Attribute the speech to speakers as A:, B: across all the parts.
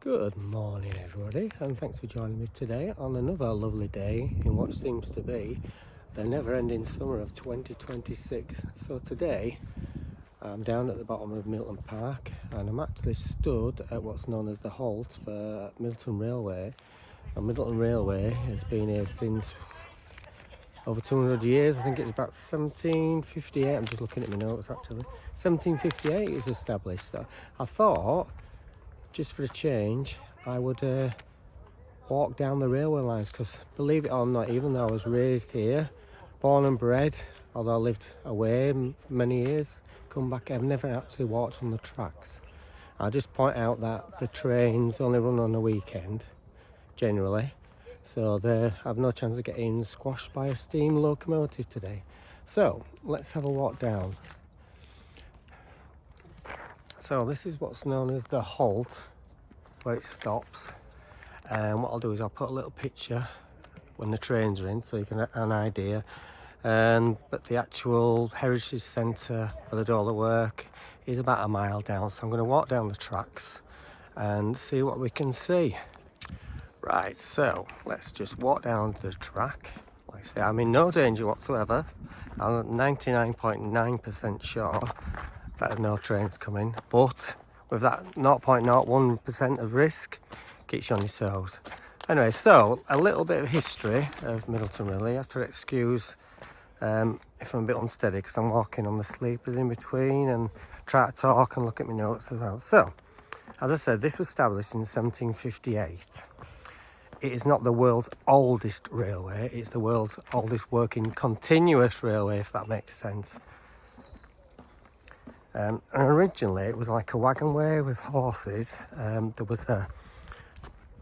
A: Good morning everybody, and thanks for joining me today on another lovely day in what seems to be the never-ending summer of 2026. So today I'm down at the bottom of Middleton Park and I'm actually stood at what's known as the halt for Middleton Railway. And Middleton Railway has been here since over 200 years. I think it's about 1758. I'm just looking at my notes actually. 1758 is established. So I thought, just for a change, I would walk down the railway lines, because believe it or not, even though I was raised here, born and bred, although I lived away for many years, come back, I've never actually walked on the tracks. I'll just point out that the trains only run on a weekend, generally, so they have no chance of getting squashed by a steam locomotive today. So let's have a walk down. So this is what's known as the halt, where it stops. And what I'll do is I'll put a little picture when the trains are in, so you can have an idea. But the actual heritage centre where they do all the work is about a mile down. So I'm going to walk down the tracks and see what we can see. Right, so let's just walk down the track. Like I say, I'm in no danger whatsoever. I'm 99.9% sure that no trains coming, but with that 0.01% of risk, keeps you on your toes. Anyway, so a little bit of history of Middleton really. I have to excuse if I'm a bit unsteady, because I'm walking on the sleepers in between and try to talk and look at my notes as well. So, as I said, this was established in 1758. It is not the world's oldest railway, it's the world's oldest working continuous railway, if that makes sense. And originally it was like a wagonway with horses. There was a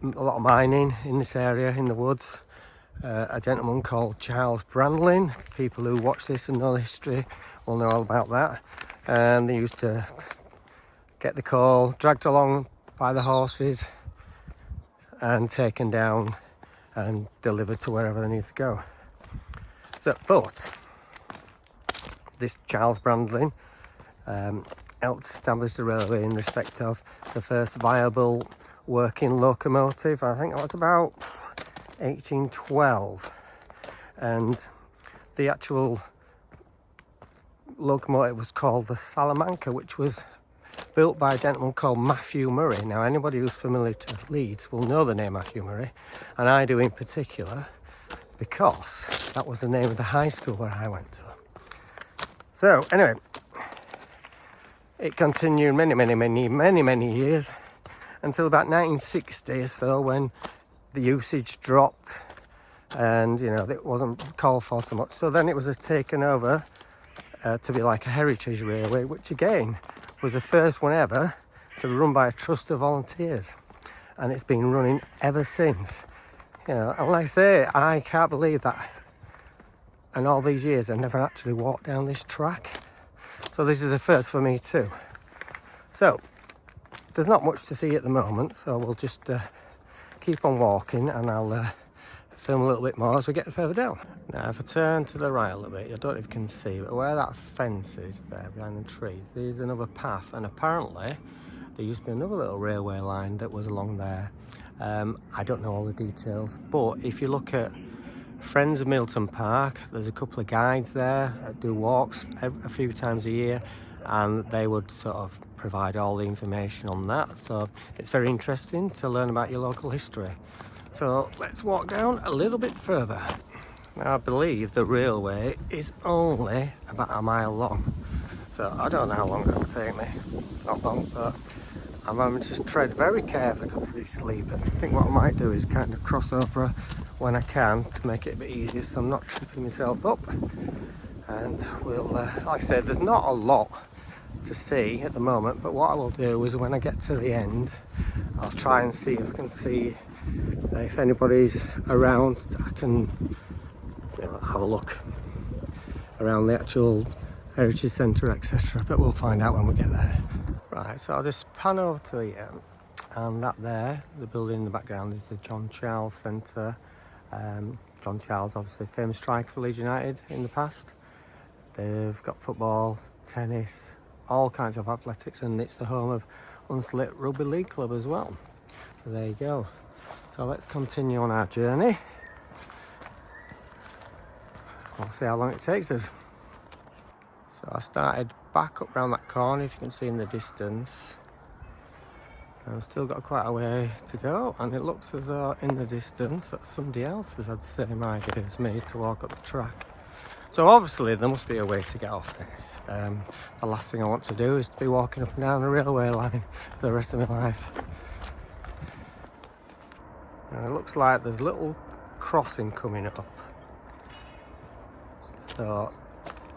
A: lot of mining in this area in the woods. A gentleman called Charles Brandlin, people who watch this and know the history will know all about that. And they used to get the coal dragged along by the horses and taken down and delivered to wherever they need to go. So, but this Charles Brandlin helped establish the railway in respect of the first viable working locomotive. I think that was about 1812, and the actual locomotive was called the Salamanca, which was built by a gentleman called Matthew Murray. Now anybody who's familiar to Leeds will know the name Matthew Murray, and I do in particular, because that was the name of the high school where I went to. So anyway, it continued many years until about 1960 or so, when the usage dropped and it wasn't called for so much. So then it was taken over to be like a heritage railway, which again was the first one ever to be run by a trust of volunteers, and it's been running ever since. And like I say, I can't believe that in all these years I've never actually walked down this track. So this is the first for me too. So there's not much to see at the moment, so we'll just keep on walking, and I'll film a little bit more as we get further down. Now if I turn to the right a little bit, I don't know if you can see, but where that fence is there behind the trees, there's another path, and apparently there used to be another little railway line that was along there. I don't know all the details, but if you look at Friends of Middleton Park, there's a couple of guides there that do walks a few times a year, and they would sort of provide all the information on that. So it's very interesting to learn about your local history. So let's walk down a little bit further. Now I believe the railway is only about a mile long, so I don't know how long that'll take me. Not long, but I'm having to tread very carefully because of these sleepers. I think what I might do is kind of cross over when I can to make it a bit easier, so I'm not tripping myself up. And we'll, like I said, there's not a lot to see at the moment, but what I will do is when I get to the end, I'll try and see if I can see if anybody's around. I can have a look around the actual heritage centre, etc., but we'll find out when we get there. Right, so I'll just pan over to here, and that there, the building in the background, is the John Charles Centre. John Charles, obviously famous striker for Leeds United in the past. They've got football, tennis, all kinds of athletics, and it's the home of Hunslet Rugby League Club as well. So there you go. So let's continue on our journey. We'll see how long it takes us. So I started back up round that corner, if you can see in the distance. I've still got quite a way to go, and it looks as though in the distance that somebody else has had the same idea as me to walk up the track. So obviously there must be a way to get off it. The last thing I want to do is to be walking up and down a railway line for the rest of my life. And it looks like there's a little crossing coming up. So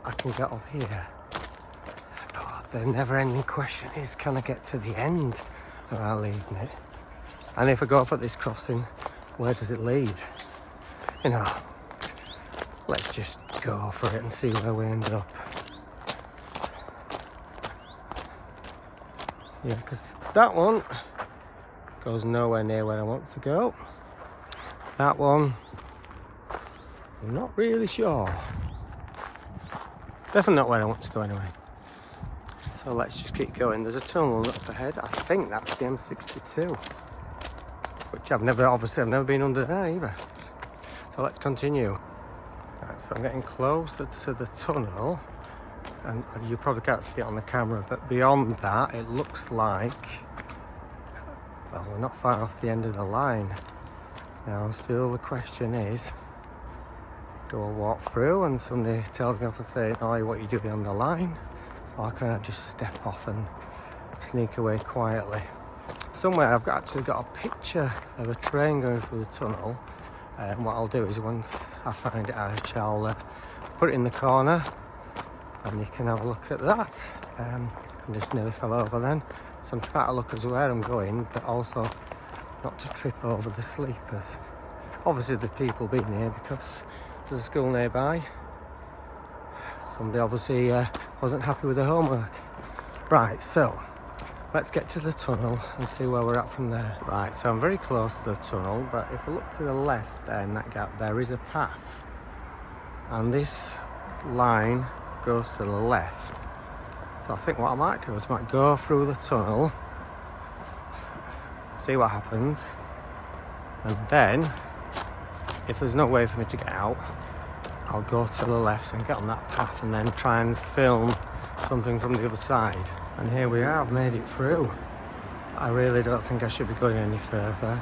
A: I can get off here. But the never-ending question is, can I get to the end without leaving it? And if I go off at this crossing, where does it lead? You know, let's just go for it and see where we end up. Yeah, because that one goes nowhere near where I want to go. That one, I'm not really sure. Definitely not where I want to go anyway. So let's just keep going. There's a tunnel up ahead. I think that's the M62, which I've never been under there either. So let's continue. Right, so I'm getting closer to the tunnel, and you probably can't see it on the camera, but beyond that it looks like, well, we're not far off the end of the line. Now still the question is, do I walk through and somebody tells me off and say, "Oh, what are you doing on the line?" Or can I just step off and sneak away quietly? Somewhere I've actually got a picture of a train going through the tunnel, and what I'll do is once I find it I shall put it in the corner and you can have a look at that. I just nearly fell over then, so I'm trying to look as where I'm going, but also not to trip over the sleepers. Obviously the people being here because there's a school nearby. Somebody obviously wasn't happy with the homework. Right, so let's get to the tunnel and see where we're at from there. Right, so I'm very close to the tunnel, but if I look to the left there in that gap, there is a path. And this line goes to the left. So I think what I might do is I might go through the tunnel, see what happens, and then if there's no way for me to get out, I'll go to the left and get on that path and then try and film something from the other side. And here we are, I've made it through. I really don't think I should be going any further,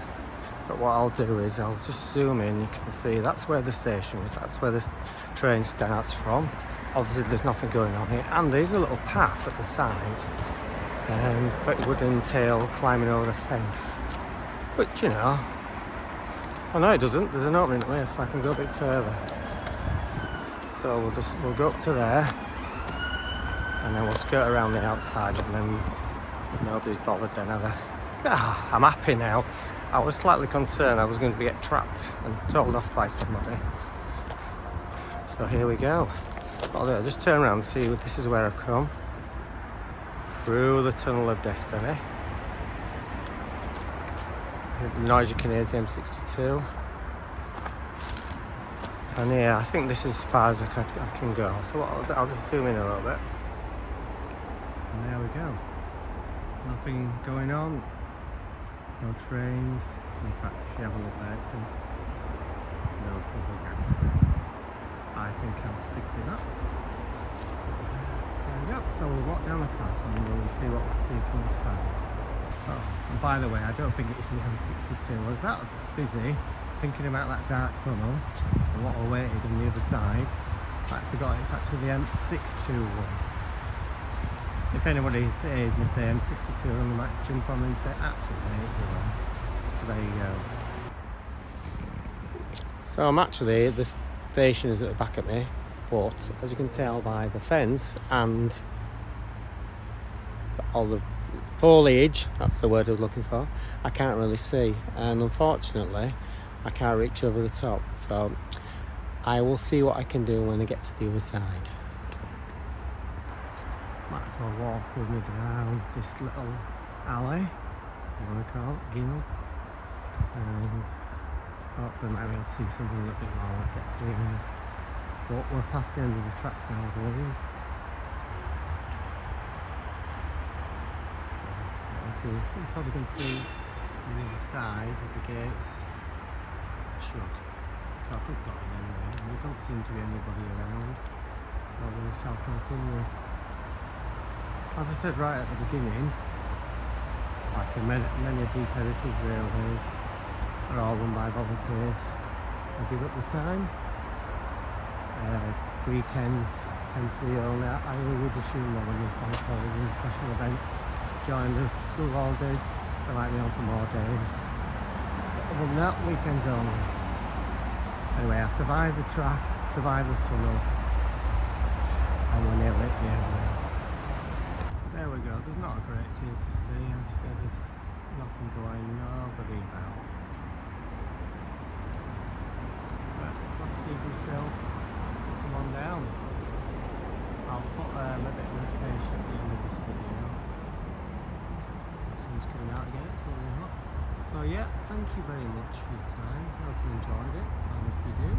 A: but what I'll do is I'll just zoom in. You can see that's where the station is, that's where the train starts from. Obviously there's nothing going on here, and there's a little path at the side, but it would entail climbing over a fence, but you know, oh no it doesn't, there's an opening there so I can go a bit further. So we'll go up to there and then we'll skirt around the outside, and then nobody's bothered then, are they? I'm happy now. I was slightly concerned I was going to get trapped and told off by somebody. So here we go. I'll just turn around and see, this is where I've come. Through the tunnel of destiny. The noise you can hear is the M62. And yeah, I think this is as far as I can go. So what I'll just zoom in a little bit. And there we go. Nothing going on. No trains. In fact, if you have a look there, it says no public access. I think I'll stick with that. There we go. So we'll walk down the path and we'll see what we can see from the side. Oh, and by the way, I don't think it's the M62. I was that busy thinking about that dark tunnel and what awaited on the other side, I forgot it's actually the M621. If anybody hears me say M62, then they might jump on and say, actually, there you go. So I'm actually, the station is at the back of me, but as you can tell by the fence and all the foliage, that's the word I was looking for, I can't really see, and unfortunately I can't reach over the top, so I will see what I can do when I get to the other side. Might as well walk with me down this little alley, you want to call it, Ginnel, and hopefully I might be able to see something a little bit more when I get to the end. But we're past the end of the tracks now, I believe. You probably can see On the other side, the gates are shut. So I could have got in anyway, and there don't seem to be anybody around. So we shall continue. As I said right at the beginning, like many of these heritage railways are all run by volunteers. They give up the time. Weekends tend to be only, I would assume that when there's bank holidays, special events during the school holidays, they might be on for more days. But other than that, weekends only. Anyway, I survived the track, survived the tunnel, and we're nearly at the end now. There we go, there's not a great deal to see. As I said, there's nothing to worry nobody about. But if you want to see for yourself, come on down. I'll put a bit of information at the end of this video. The sun's coming out again, it's lovely hot. So yeah, thank you very much for your time. Hope you enjoyed it, and if you do,